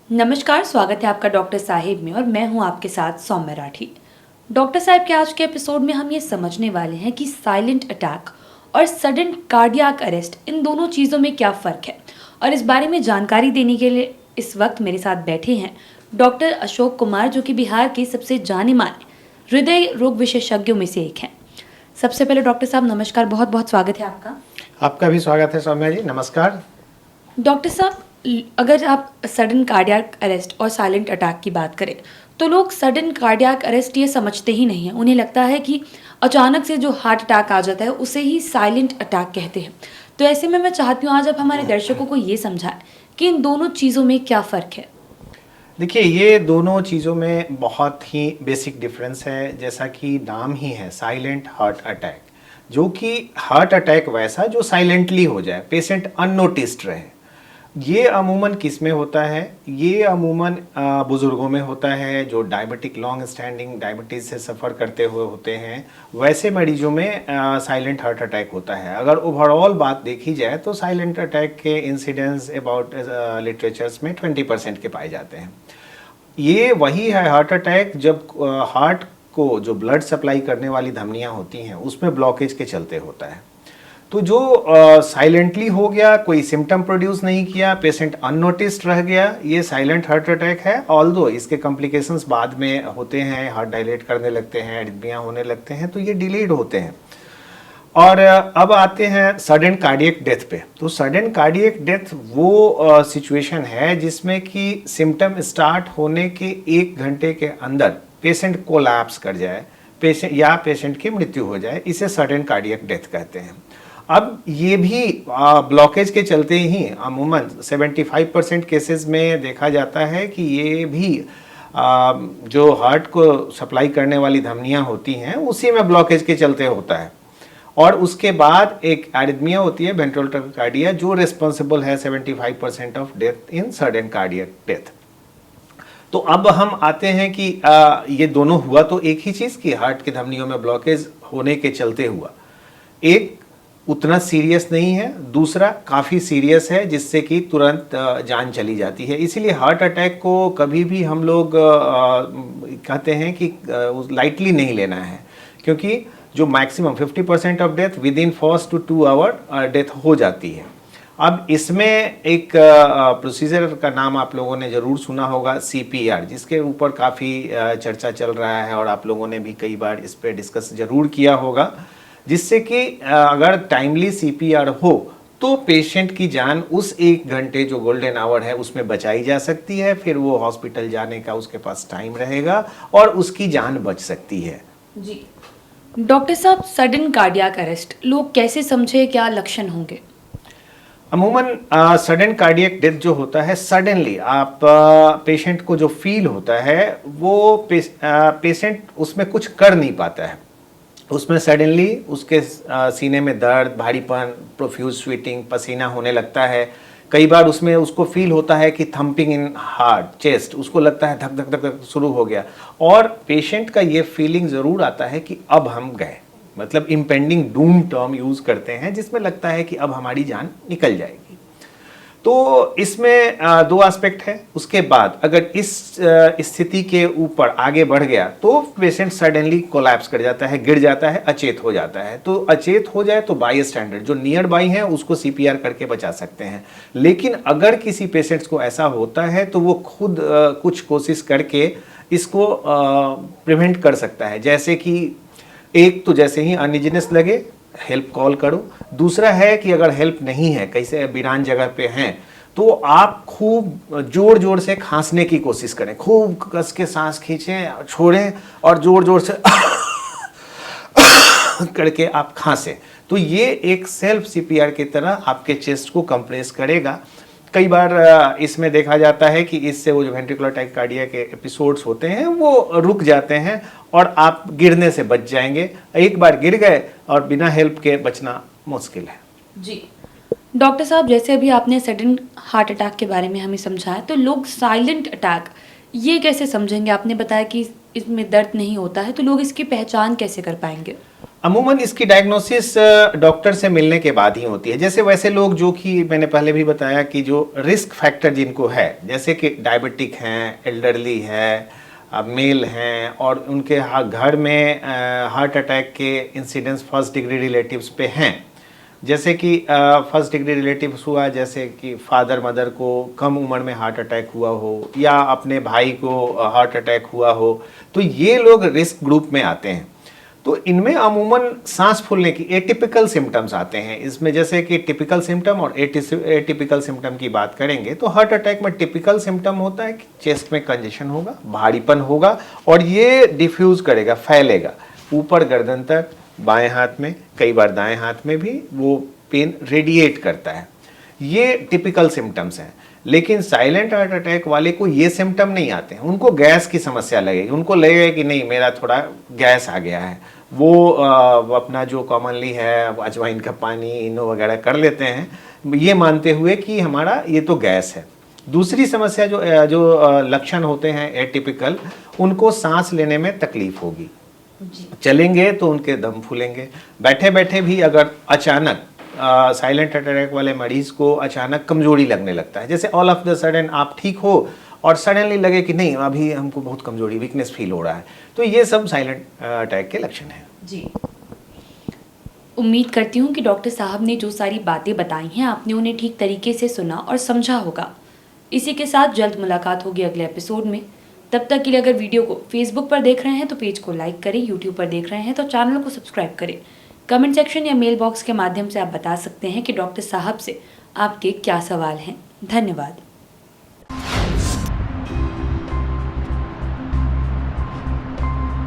नमस्कार, स्वागत है आपका डॉक्टर साहिब में और मैं हूं आपके साथ सौम्य राठी। डॉक्टर साहब के आज के एपिसोड में हम ये समझने वाले हैं कि साइलेंट अटैक और सडन कार्डियक अरेस्ट इन दोनों चीज़ों में क्या फ़र्क है। और इस बारे में जानकारी देने के लिए इस वक्त मेरे साथ बैठे हैं डॉक्टर अशोक कुमार, जो कि बिहार के सबसे जाने माने हृदय रोग विशेषज्ञों में से एक हैं। सबसे पहले डॉक्टर साहब नमस्कार, बहुत बहुत स्वागत है आपका। आपका भी स्वागत है सौम्या जी, नमस्कार। डॉक्टर साहब, अगर आप सडन कार्डियक अरेस्ट और साइलेंट अटैक की बात करें तो लोग सडन कार्डियक अरेस्ट ये समझते ही नहीं हैं। उन्हें लगता है कि अचानक से जो हार्ट अटैक आ जाता है उसे ही साइलेंट अटैक कहते हैं। तो ऐसे में मैं चाहती हूँ आज आप हमारे दर्शकों को ये समझाएं कि इन दोनों चीज़ों में क्या फ़र्क है। देखिए, ये दोनों चीज़ों में बहुत ही बेसिक डिफरेंस है। जैसा कि नाम ही है साइलेंट हार्ट अटैक, जो कि हार्ट अटैक वैसा जो साइलेंटली हो जाए, पेशेंट अननोटिस्ड रहे। ये अमूमन किस में होता है? ये अमूमन बुज़ुर्गों में होता है जो डायबिटिक लॉन्ग स्टैंडिंग डायबिटीज़ से सफ़र करते हुए होते हैं। वैसे मरीजों में साइलेंट हार्ट अटैक होता है। अगर ओवरऑल बात देखी जाए तो साइलेंट अटैक के इंसिडेंस अबाउट लिटरेचर्स में 20% के पाए जाते हैं। ये वही है हार्ट अटैक जब हार्ट को जो ब्लड सप्लाई करने वाली धमनियाँ होती हैं उसमें ब्लॉकेज के चलते होता है। तो जो साइलेंटली हो गया, कोई सिम्टम प्रोड्यूस नहीं किया, पेशेंट अननोटिस्ड रह गया, ये साइलेंट हार्ट अटैक है। ऑल्दो इसके कॉम्प्लिकेशंस बाद में होते हैं, हार्ट डायलेट करने लगते हैं, एरिथमिया होने लगते हैं, तो ये डिलेड होते हैं। और अब आते हैं सडन कार्डियक डेथ पे। तो सडन कार्डियक डेथ वो सिचुएशन है जिसमें कि सिम्टम स्टार्ट होने के 1 घंटे के अंदर पेशेंट कोलैप्स कर जाए, पेशेंट की मृत्यु हो जाए। इसे सडन कार्डियक डेथ कहते हैं। अब ये भी ब्लॉकेज के चलते ही अमूमन 75% केसेस में देखा जाता है कि ये भी जो हार्ट को सप्लाई करने वाली धमनियाँ होती हैं उसी में ब्लॉकेज के चलते होता है। और उसके बाद एक एरिथमिया होती है, वेंट्रल टैकिकार्डिया, जो रिस्पॉन्सिबल है 75% of death in sudden cardiac death. तो अब हम आते हैं कि ये दोनों हुआ तो एक ही चीज़ की हार्ट की धमनियों में ब्लॉकेज होने के चलते हुआ। एक उतना सीरियस नहीं है, दूसरा काफ़ी सीरियस है जिससे कि तुरंत जान चली जाती है। इसीलिए हार्ट अटैक को कभी भी हम लोग कहते हैं कि लाइटली नहीं लेना है, क्योंकि जो maximum 50% of death within first two 2 hour death हो जाती है। अब इसमें एक प्रोसीजर का नाम आप लोगों ने ज़रूर सुना होगा, CPR, जिसके ऊपर काफ़ी चर्चा चल रहा है और आप लोगों ने भी कई बार इस पर डिस्कस ज़रूर किया होगा, जिससे कि अगर टाइमली CPR हो तो पेशेंट की जान उस 1 घंटे जो गोल्डन आवर है उसमें बचाई जा सकती है। फिर वो हॉस्पिटल जाने का उसके पास टाइम रहेगा और उसकी जान बच सकती है। जी डॉक्टर साहब, सडन कार्डियक अरेस्ट लोग कैसे समझे, क्या लक्षण होंगे? अमूमन सडन कार्डियक डेथ जो होता है, सडनली आप पेशेंट को जो फील होता है वो पेशेंट उसमें कुछ कर नहीं पाता है। उसमें सडनली उसके सीने में दर्द, भारीपन, प्रोफ्यूज स्वेटिंग, पसीना होने लगता है। कई बार उसमें उसको फील होता है कि थम्पिंग इन हार्ट, चेस्ट, उसको लगता है धक धक धक धक शुरू हो गया। और पेशेंट का ये फीलिंग ज़रूर आता है कि अब हम गए, मतलब इम्पेंडिंग डूम टर्म यूज़ करते हैं, जिसमें लगता है कि अब हमारी जान निकल जाएगी। तो इसमें 2 एस्पेक्ट है। उसके बाद अगर इस स्थिति के ऊपर आगे बढ़ गया तो पेशेंट सडनली कोलैप्स कर जाता है, गिर जाता है, अचेत हो जाता है। तो अचेत हो जाए तो बाई स्टैंडर्ड जो नियर बाई है उसको CPR करके बचा सकते हैं। लेकिन अगर किसी पेशेंट्स को ऐसा होता है तो वो खुद कुछ कोशिश करके इसको प्रिवेंट कर सकता है। जैसे कि एक तो जैसे ही अनइजीनेस लगे हेल्प कॉल करो। दूसरा है कि अगर हेल्प नहीं है, कैसे वीरान जगह पे हैं, तो आप खूब जोर जोर से खांसने की कोशिश करें, खूब कस के सांस खींचें, छोड़ें और जोर जोर से करके आप खांसें। तो ये एक सेल्फ CPR की तरह आपके चेस्ट को कंप्रेस करेगा। कई बार इसमें देखा जाता है कि इससे वो जो वेंट्रिकुलर टैकिकार्डिया के एपिसोड्स होते हैं वो रुक जाते हैं और आप गिरने से बच जाएंगे। एक बार गिर गए और बिना हेल्प के बचना मुश्किल है। जी डॉक्टर साहब, जैसे अभी आपने सडन हार्ट अटैक के बारे में हमें समझाया, तो लोग साइलेंट अटैक ये कैसे समझेंगे? आपने बताया कि इसमें दर्द नहीं होता है, तो लोग इसकी पहचान कैसे कर पाएंगे? अमूमन इसकी डायग्नोसिस डॉक्टर से मिलने के बाद ही होती है। जैसे वैसे लोग जो कि मैंने पहले भी बताया कि जो रिस्क फैक्टर जिनको है, जैसे कि डायबिटिक हैं, एल्डरली है, मेल हैं और उनके घर में हार्ट अटैक के इंसिडेंस फर्स्ट डिग्री रिलेटिव्स पे हैं, जैसे कि फर्स्ट डिग्री रिलेटिव्स हुआ, जैसे कि फादर मदर को कम उम्र में हार्ट अटैक हुआ हो या अपने भाई को हार्ट अटैक हुआ हो, तो ये लोग रिस्क ग्रुप में आते हैं। तो इनमें अमूमन सांस फूलने की एटिपिकल सिम्टम्स आते हैं इसमें। जैसे कि टिपिकल सिम्टम और एटिपिकल सिम्टम की बात करेंगे तो हार्ट अटैक में टिपिकल सिम्टम होता है कि चेस्ट में कंजेशन होगा, भारीपन होगा और ये डिफ्यूज करेगा, फैलेगा ऊपर गर्दन तक, बाएं हाथ में, कई बार दाएं हाथ में भी वो पेन रेडिएट करता है। ये टिपिकल सिम्टम्स हैं। लेकिन साइलेंट हार्ट अटैक वाले को ये सिम्टम नहीं आते हैं, उनको गैस की समस्या लगेगी, उनको लगेगा कि नहीं मेरा थोड़ा गैस आ गया है। वो अपना जो कॉमनली है अजवाइन का पानी, इनो वगैरह कर लेते हैं ये मानते हुए कि हमारा ये तो गैस है। दूसरी समस्या जो लक्षण होते हैं एटिपिकल, उनको सांस लेने में तकलीफ होगी, चलेंगे तो उनके दम फूलेंगे, बैठे बैठे भी अगर अचानक साइलेंट अटैक वाले मरीज को अचानक कमजोरी लगने लगता है, जैसे ऑल ऑफ द सडन आप ठीक हो और सडनली लगे कि नहीं अभी हमको बहुत कमजोरी, वीकनेस फील हो रहा है, तो ये सब साइलेंट अटैक के लक्षण हैं। जी, उम्मीद करती हूँ कि डॉक्टर साहब ने जो सारी बातें बताई हैं आपने उन्हें ठीक तरीके से सुना और समझा होगा। इसी के साथ जल्द मुलाकात होगी अगले एपिसोड में। तब तक के लिए अगर वीडियो को फेसबुक पर देख रहे हैं तो पेज को लाइक करें, यूट्यूब पर देख रहे हैं तो चैनल को सब्सक्राइब करें। कमेंट सेक्शन या मेल बॉक्स के माध्यम से आप बता सकते हैं कि डॉक्टर साहब से आपके क्या सवाल हैं। धन्यवाद।